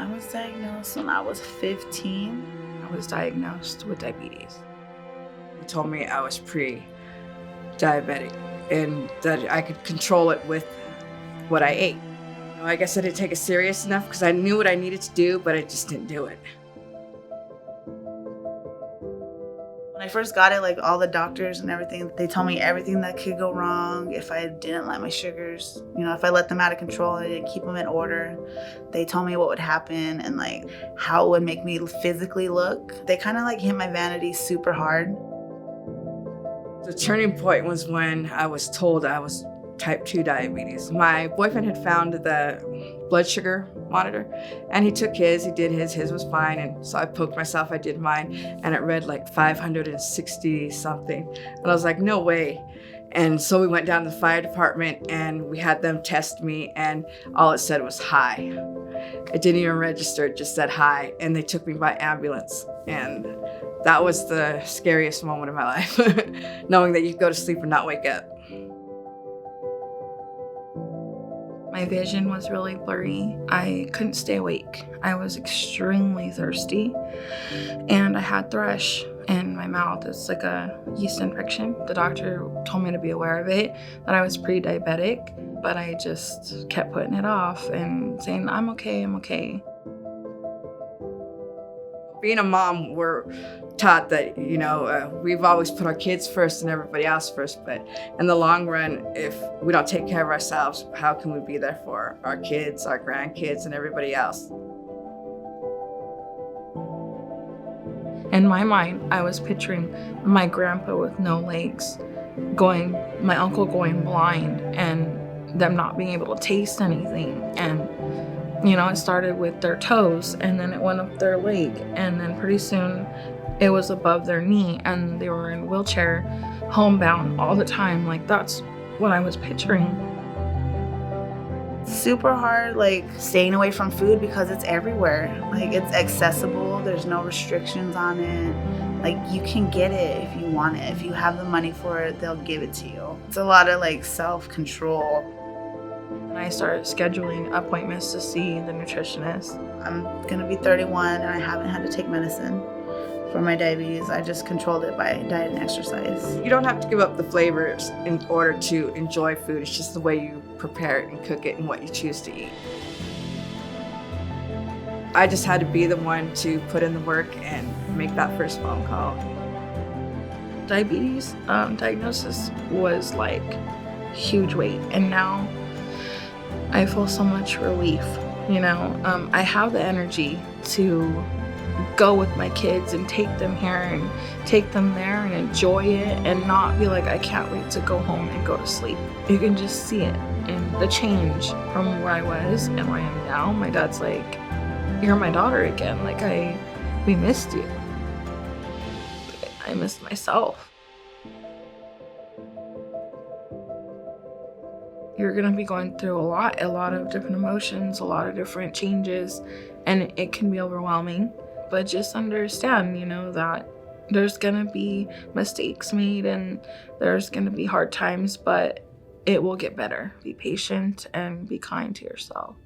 I was diagnosed when I was 15. I was diagnosed with diabetes. He told me I was pre-diabetic and that I could control it with what I ate. I guess I didn't take it serious enough because I knew what I needed to do, but I just didn't do it. When I first got it, like all the doctors and everything, they told me everything that could go wrong if I didn't let my sugars, if I let them out of control and I didn't keep them in order. They told me what would happen and like how it would make me physically look. They kind of like hit my vanity super hard. The turning point was when I was told I was type 2 diabetes. My boyfriend had found the blood sugar monitor and he took his, he did his was fine. And so I poked myself, I did mine, and it read like 560 something. And I was like, no way. And so we went down to the fire department and we had them test me and all it said was high. It didn't even register, it just said high. And they took me by ambulance. And that was the scariest moment of my life, knowing that you could go to sleep and not wake up. My vision was really blurry. I couldn't stay awake. I was extremely thirsty and I had thrush in my mouth. It's like a yeast infection. The doctor told me to be aware of it, that I was pre-diabetic, but I just kept putting it off and saying, I'm okay. Being a mom, we're taught that, we've always put our kids first and everybody else first, but in the long run, if we don't take care of ourselves, how can we be there for our kids, our grandkids, and everybody else? In my mind, I was picturing my grandpa with no legs, my uncle going blind, and them not being able to taste anything. And it started with their toes and then it went up their leg and then pretty soon it was above their knee and they were in a wheelchair, homebound all the time. Like that's what I was picturing. Super hard, like staying away from food because it's everywhere. Like it's accessible, there's no restrictions on it. Like you can get it if you want it. If you have the money for it, they'll give it to you. It's a lot of like self-control. And I started scheduling appointments to see the nutritionist. I'm gonna be 31 and I haven't had to take medicine for my diabetes. I just controlled it by diet and exercise. You don't have to give up the flavors in order to enjoy food. It's just the way you prepare it and cook it and what you choose to eat. I just had to be the one to put in the work and make that first phone call. Diabetes diagnosis was like huge weight, and now I feel so much relief. I have the energy to go with my kids and take them here and take them there and enjoy it and not be like, I can't wait to go home and go to sleep. You can just see it and the change from where I was and where I am now. My dad's like, you're my daughter again. Like we missed you. I missed myself. You're going to be going through a lot of different emotions, a lot of different changes, and it can be overwhelming. But just understand, that there's going to be mistakes made and there's going to be hard times, but it will get better. Be patient and be kind to yourself.